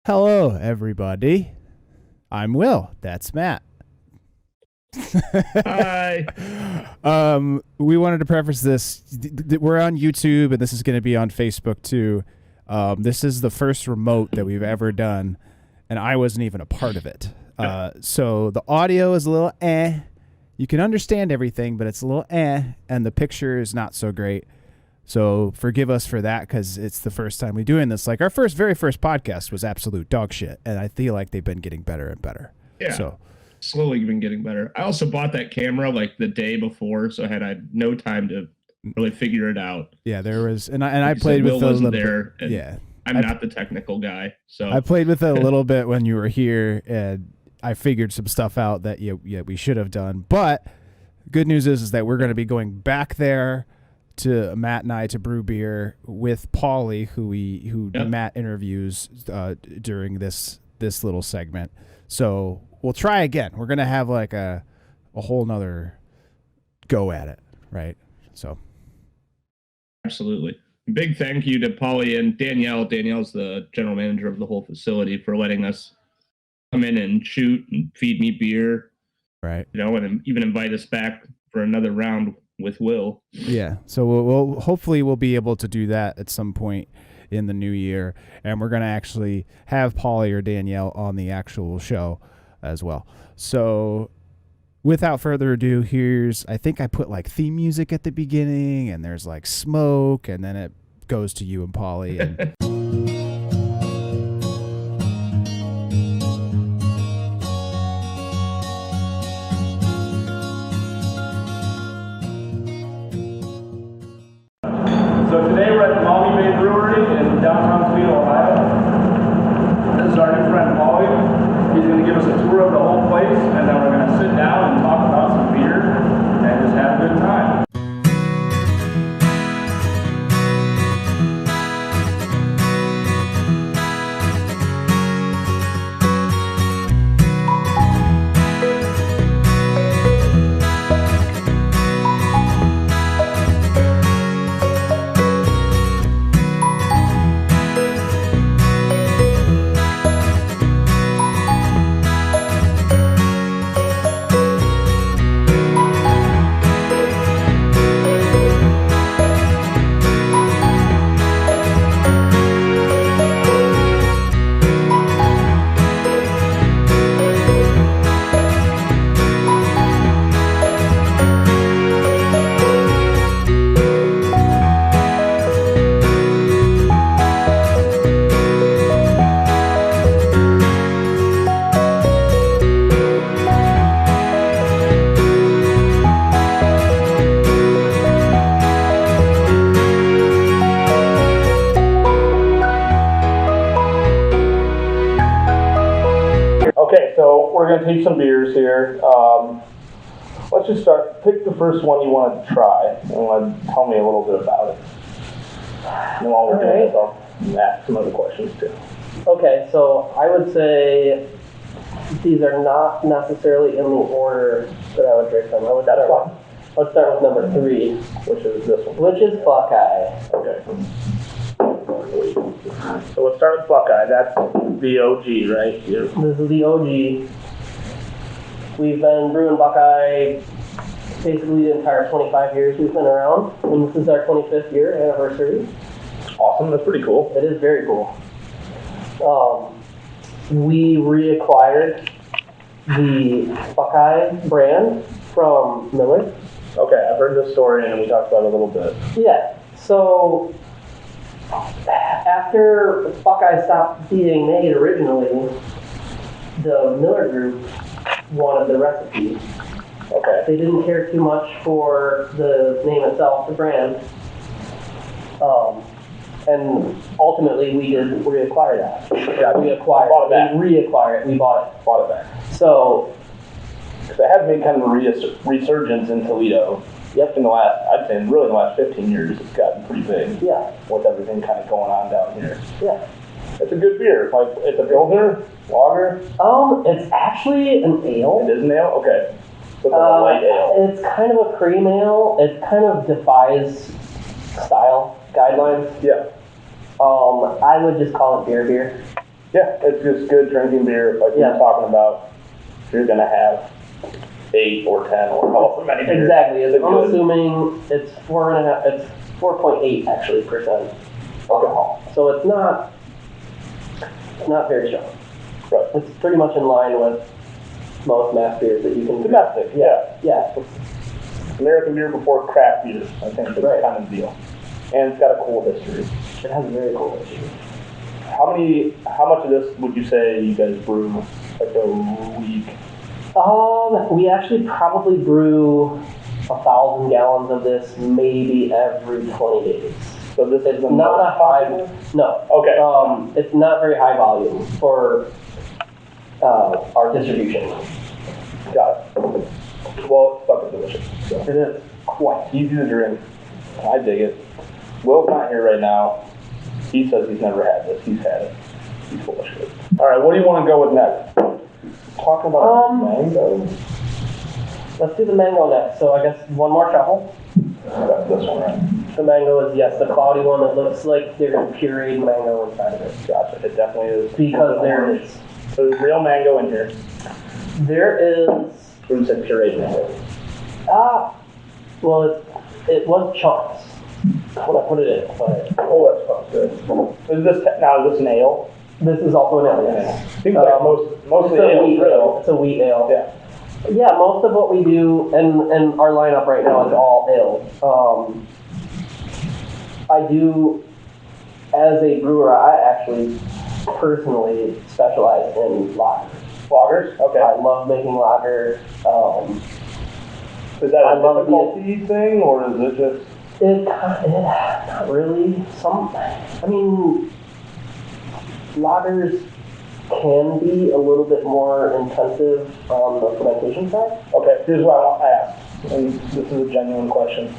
Hello, everybody. I'm Will. That's Matt. Hi. We wanted to preface this. We're on YouTube, and this is going to be on Facebook too. This is the first remote that we've ever done, and I wasn't even a part of it. So the audio is a little You can understand everything, but it's a little and the picture is not so great. So forgive us for that because it's the first time we're doing this. Like our very first podcast was absolute dog shit, and I feel like they've been getting better and better. Yeah, so slowly been getting better. I also bought that camera like the day before, so I had no time to really figure it out. Yeah, there was, and I played with Will wasn't there. Yeah, I'm not the technical guy, so I played with it a little bit when you were here, and I figured some stuff out that we should have done. But good news is that we're going to be going back there to Matt and I to brew beer with Paulie, who Matt interviews during this little segment. So we'll try again. We're gonna have like a whole nother go at it, right? So absolutely. Big thank you to Paulie and Danielle. Danielle's the general manager of the whole facility for letting us come in and shoot and feed me beer, right? And even invite us back for another round with Will. Yeah, so we'll hopefully we'll be able to do that at some point in the new year, and we're gonna actually have Paulie or Danielle on the actual show as well. So without further ado, I think I put like theme music at the beginning, and there's like smoke, and then it goes to you and Paulie. And So today we're at the Maumee Bay Brewery in downtown Toledo, Ohio. This is our new friend Paulie. He's going to give us a tour of the whole place, and then we're going to sit down and talk about some beer and just have a good time. Okay, so we're going to take some beers here. Let's just start. Pick the first one you want to try and tell me a little bit about it. And while we're doing this, I'll ask some other questions too. Okay, so I would say these are not necessarily in the order that I would drink them. I would start with number 3, Which is this one? which is Buckeye. Okay. So let's start with Buckeye. That's the OG, right? Yeah. This is the OG. We've been brewing Buckeye basically the entire 25 years we've been around, and this is our 25th year anniversary. Awesome. That's pretty cool. It is very cool. We reacquired the Buckeye brand from Miller. Okay, I've heard this story and we talked about it a little bit. Yeah, so after Buckeye stopped being made originally, the Miller Group wanted the recipe. Okay. They didn't care too much for the name itself, the brand. And ultimately we did reacquire that. Yeah, We bought it back. We reacquire it, we bought it back. So, They have made kind of a resurgence in Toledo. yep, In the last 15 years, it's gotten pretty big. yeah, With everything kind of going on down here. yeah. It's a good beer. Like, it's a Pilsner, lager. It's actually an ale. It is an ale? Okay. So it's a light ale. It's kind of a cream ale. It kind of defies style guidelines. Yeah. I would just call it beer. Yeah, it's just good drinking beer, like we were talking about. You're gonna have 8 or 10 or however many beers. Exactly. I'm assuming it's 4.5. It's 4.8 actually percent alcohol. So it's not very strong. Right. It's pretty much in line with most mass beers that you can. Domestic, yeah. Yeah. American beer before craft beer, I think that's Right. kind of the deal. And it's got a cool history. It has a very cool history. How much of this would you say you guys brew like a week? We actually probably brew 1,000 gallons of this maybe every 20 days. So this is Not a high. No. Okay. It's not very high volume for our distribution. Got it. Well, it's fucking delicious. So. It is quite. Easy to drink. I dig it. Will's not here right now. He says he's never had this. He's had it. He's full of shit. All right, what do you want to go with next? Talking about mango. Let's do the mango next. So I guess one more shuffle. That's this one, right? The mango is, yes, the cloudy one that looks like there's pureed mango inside of it. Gotcha. It definitely is. Because there is. So there's real mango in here. There is. Or you said pureed mango? Well, it was chunks when I put it in. But Oh, that smells good. Is this an ale? this is also an ale, yes. Seems like mostly it's a ale. wheat ale. It's a wheat ale. Yeah. Yeah, most of what we do, and our lineup right now is all ale. I do, as a brewer, I actually personally specialize in lagers. Lagers? Okay. I love making lagers. Is that I a love difficulty thing, or is it just... Not really. Lagers can be a little bit more intensive on the fermentation side. Okay, here's what I want to ask, and this is a genuine question.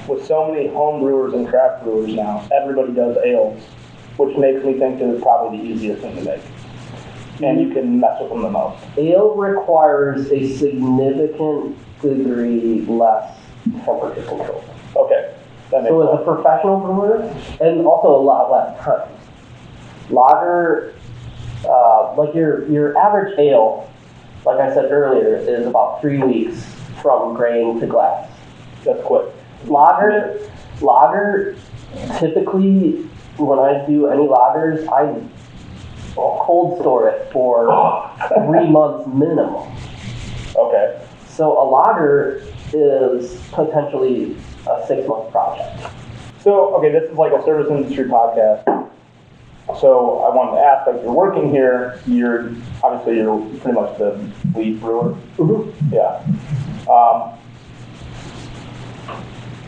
With so many home brewers and craft brewers now, everybody does ales, which makes me think that it's probably the easiest thing to make. And you can mess with them the most. Ale requires a significant degree less temperature control. Okay, that makes So as a sense. professional brewer, and also a lot less time. Lager, like your average ale, like I said earlier, is about 3 weeks from grain to glass. That's quick. Lager, typically, when I do any lagers, I cold store it for 3 months minimum. Okay. So a lager is potentially a 6-month project. So, okay, this is like a service industry podcast. So I wanted to ask, like, you're working here, you're pretty much the lead brewer. Mm-hmm. Yeah.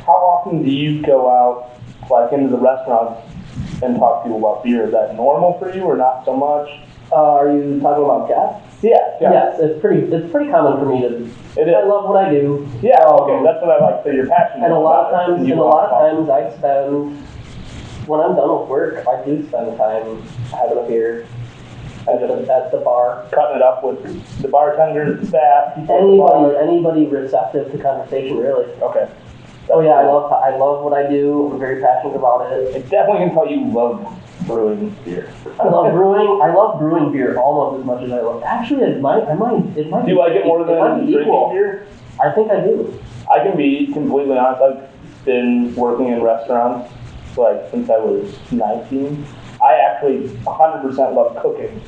How often do you go out, like, into the restaurants and talk to people about beer? Is that normal for you or not so much? Are you talking about guests? Yeah. Yes, it's pretty common for me to. It is. I love what I do. Yeah, okay, that's what I like. So you're passionate And a lot about of it, times, I spend, when I'm done with work, I do spend time having a beer at the bar. Cutting it up with the bartenders, the staff, people at the bar. Anybody receptive to conversation, really. Okay. Oh yeah, I love what I do. I'm very passionate about it. I definitely can tell you love brewing beer. I love brewing. I love brewing beer almost as much as I love. Actually, it might. Do you like it more than drinking equal. beer? I think I do. I can be completely honest. I've been working in restaurants like since I was 19. I actually 100% love cooking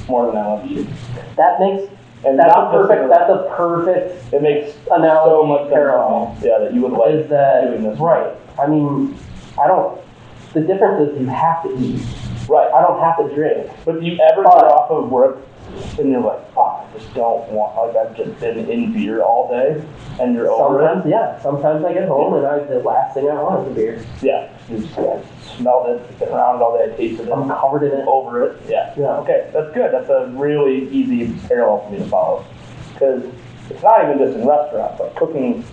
more than I love eating. That makes. And That's not a just perfect. That's a perfect It makes analogy. so much sense. Parallel. Yeah, that you would like Is that doing this. right? I mean, I don't. The difference is you have to eat. Right. I don't have to drink. But do you ever get off of work and you're like, fuck, I just don't want, like, I've just been in beer all day, and you're over Sometimes, yeah. Sometimes I get home and the last thing I want is a beer. it? Yeah. You just smelled it, been around it all day, tasted it. I'm covered in it. Over it. Yeah. Yeah. Okay, that's good. That's a really easy parallel for me to follow. Because it's not even just in restaurants, like cooking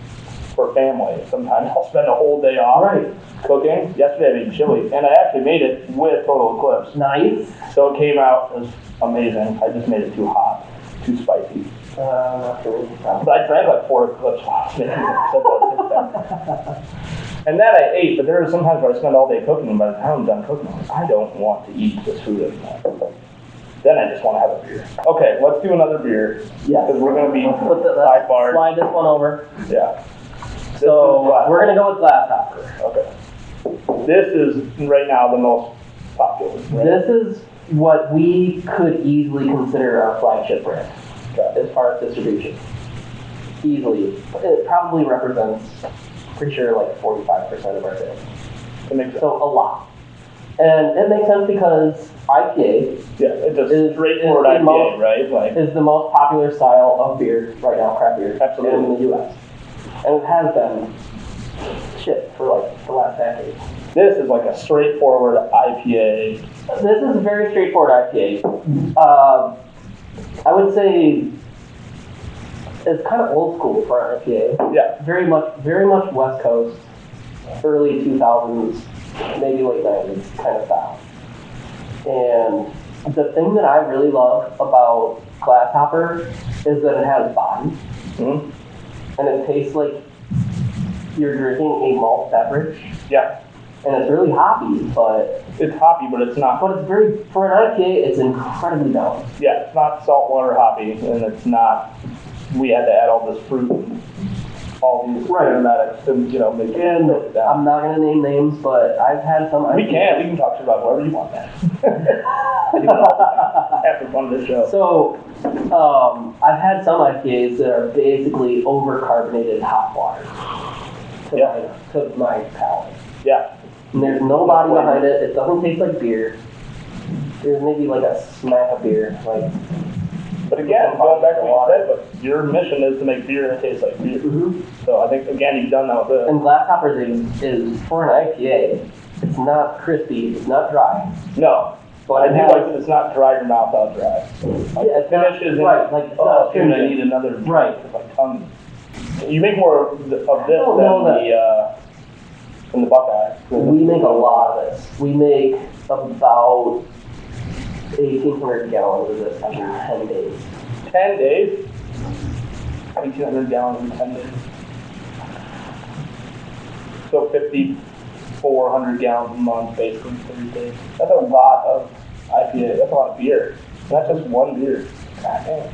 for family. Sometimes I'll spend a whole day off cooking. Yesterday I made chili, and I actually made it with Total Eclipse. Nice. So it came out, it was amazing. I just made it too hot, too spicy. Not really. But I drank like 4 Eclipse while I was making it. And that I ate, but there are some times where I spend all day cooking, and by the time I'm done cooking, I'm like, I don't want to eat this food anymore. just want to have a beer. Okay, let's do another beer. Yes. Because we're going to be Let's sidebar. slide this one over. Yeah. So we're going to go with glass hopper. Okay. This is right now the most popular. Right? This is what we could easily consider our flagship brand as far as distribution. Easily. It probably represents, pretty sure, like 45% of our sales. It makes sense. So a lot. And it makes sense because IPA it's a straightforward IPA, right? Like, is the most popular style of beer right now, craft beer, absolutely. in the U.S. And it has been for like the last decade. This is like a straightforward IPA. This is a very straightforward IPA. I would say it's kind of old school for an IPA. Yeah. Very much West Coast, early 2000s, maybe late 90s kind of style. And the thing that I really love about glass hopper is that it has body. Mm-hmm. And it tastes like you're drinking a malt beverage. Yeah. And it's really hoppy, but it's hoppy, but it's not. But it's very, for an IPA, it's incredibly balanced. Yeah, it's not saltwater hoppy, and it's not. We had to add all this fruit, and all these aromatics to make it down. I'm not gonna name names, but I've had some. We can talk shit about whatever you want, man. I do it all the time. After fun of this show. So, I've had some IPAs that are basically over-carbonated hot water to my palate. Yeah. And there's no body behind it. It doesn't taste like beer. There's maybe like a smack of beer, like. But again, going back to what you said, but your mission is to make beer that tastes like beer. Mm-hmm. So I think again you've done that with this. And glass hoppers is for an IPA. It's not crispy. It's not dry. No. But I do like that it's not dry your mouth out dry. Yeah, finish isn't like dude, I need another drink. Right. My tongue. You make more of this than the Buckeye. We make a lot of this. We make about 1,800 gallons of this every 10 days. 10 days? 1,800 gallons in 10 days. So 5,400 gallons a month, basically, 30 days. That's a lot of IPA. That's a lot of beer. Not just one beer. God damn.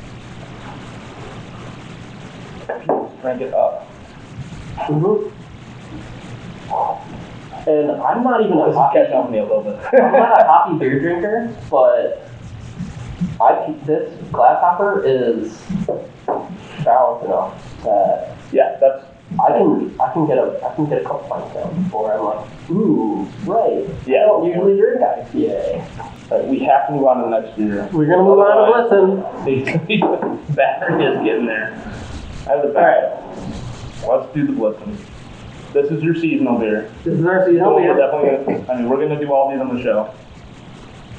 People just drink it up. Mm-hmm. And I'm not even a hoppy. Catch up with me a little bit. I'm not a hoppy beer drinker, but this glass hopper is balanced enough that that's. I can get a couple pints down before I'm like, ooh, right. Yeah. I don't usually drink IPA. Right, we have to move on to the next beer. We're gonna move on to Blitzen. The battery is getting there. I have the battery. Let's do the Blitzen. This is your seasonal beer. This is our seasonal beer. We're definitely we're gonna do all these on the show.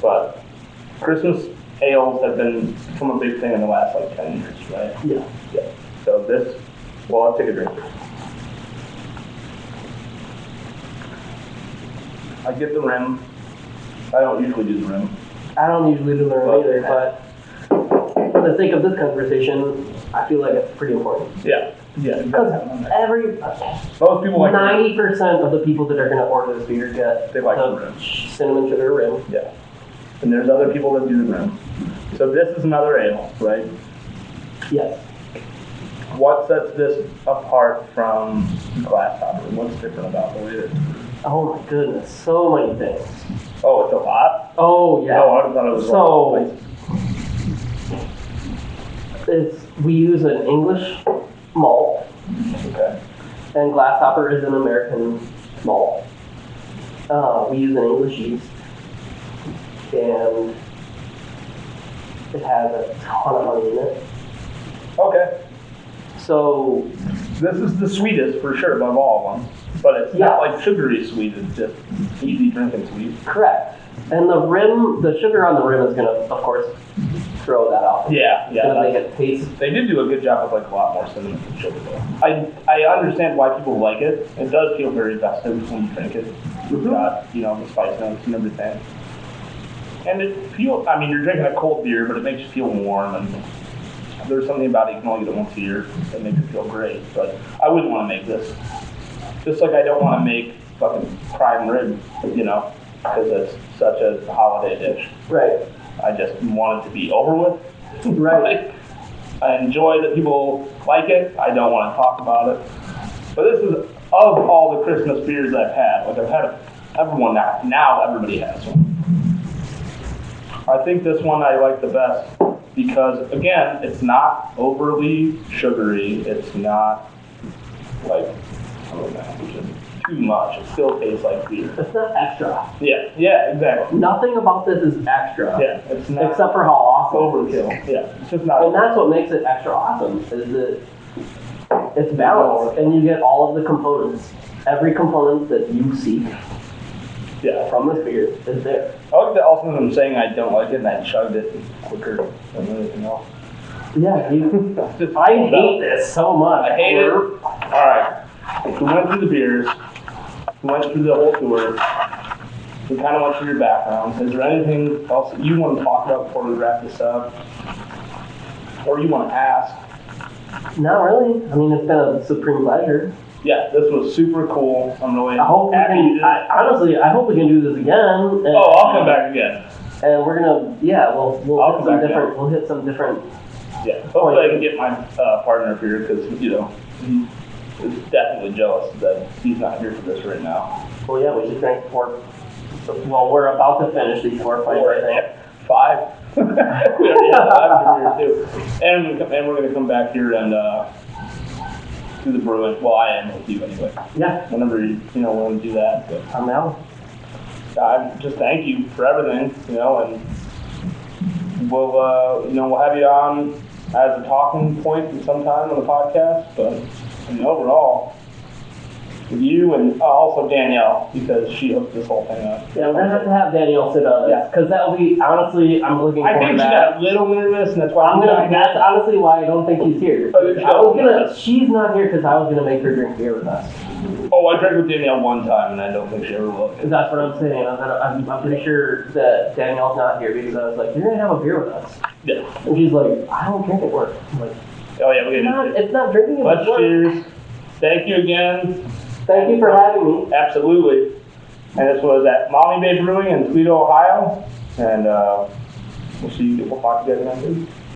But Christmas ales have become a big thing in the last 10 years, right? Yeah. So this, let's take a drink. I get the rim. I don't usually do the rim. I don't usually do the rim either, but for the sake of this conversation, I feel like it's pretty important. Yeah. Because most people like 90% of the people that are going to order this beer get they like the rim. Cinnamon sugar rim. Yeah. And there's other people that do the rim. So this is another ale, right? Yes. What sets this apart from glass hopper? What's different about the way that? Oh my goodness, so many things. Oh, it's a lot? Oh yeah. Oh, I thought it was we use an English malt. Okay. And glass hopper is an American malt. We use an English yeast. And it has a ton of honey in it. Okay. So this is the sweetest for sure above all of them. But it's not like sugary sweet, it's just easy drinking sweet. Correct. And the sugar on the rim is gonna, of course, throw that off. Yeah. It's gonna make it taste. They did do a good job with a lot more cinnamon and sugar though. I understand why people like it. It does feel very festive when you drink it. You've got, the spice notes and everything. And you're drinking a cold beer, but it makes you feel warm, and there's something about it, you can only get it once a year, that makes it feel great. But I wouldn't want to make this. Just like I don't want to make fucking prime rib, because it's such a holiday dish. Right. I just want it to be over with. Right. I enjoy that people like it. I don't want to talk about it. But this is, of all the Christmas beers I've had, like I've had everyone now. Now everybody has one. I think this one I like the best because, again, it's not overly sugary. It's not like, I don't know, just too much. It still tastes like beer. It's not extra. Yeah, exactly. Nothing about this is extra. Yeah, it's not Except for how awesome. overkill. Yeah, it's just not. And that's what makes it extra awesome, is that it's balanced, and you get all of the components. Every component that you seek from this beer is there. I like that also I'm saying I don't like it and I chugged it quicker than anything else. Yeah, I hate this so much. I hate it. Alright, we went through the beers, we went through the whole tour, we kind of went through your background. Is there anything else that you want to talk about before we wrap this up? Or you want to ask? Not really. I mean, it's been a supreme pleasure. Yeah, this was super cool. I'm really I hope we happy you can, did it. honestly, I hope we can do this again. And, Oh, I'll come back again. And we're gonna, we'll I'll hit come some back different, we'll hit some different. Yeah, hopefully I can get my partner up here because, he is definitely jealous that he's not here for this right now. Well, yeah, we should drink four. Well, we're about to finish these 4 pints, I think. 5. We already have 5 here too. And we're going to come back here and do the brewing. Well, I am with you anyway. Yeah. Whenever you want to do that. But I'm out. I just thank you for everything, and we'll have you on as a talking point sometime on the podcast. But overall, with you and also Danielle, because she hooked this whole thing up. Yeah, we're gonna have to have Danielle sit on this, because that'll be, honestly, I'm looking I forward think to she that. got a little nervous, and that's why That's honestly why I don't think she's here. She's not here because I was gonna make her drink beer with us. Oh, I drank with Danielle one time, and I don't think she ever will. That's what I'm saying. I'm pretty sure that Danielle's not here because I was like, you're gonna have a beer with us. Yeah. And she's like, I don't drink at work. I'm like, Oh yeah, we're gonna do it. it's not drinking at Let's work. cheers. Thank you again. Thank you for having me. Absolutely. And this was at Maumee Bay Brewing in Toledo, Ohio. And we'll talk to you guys next week.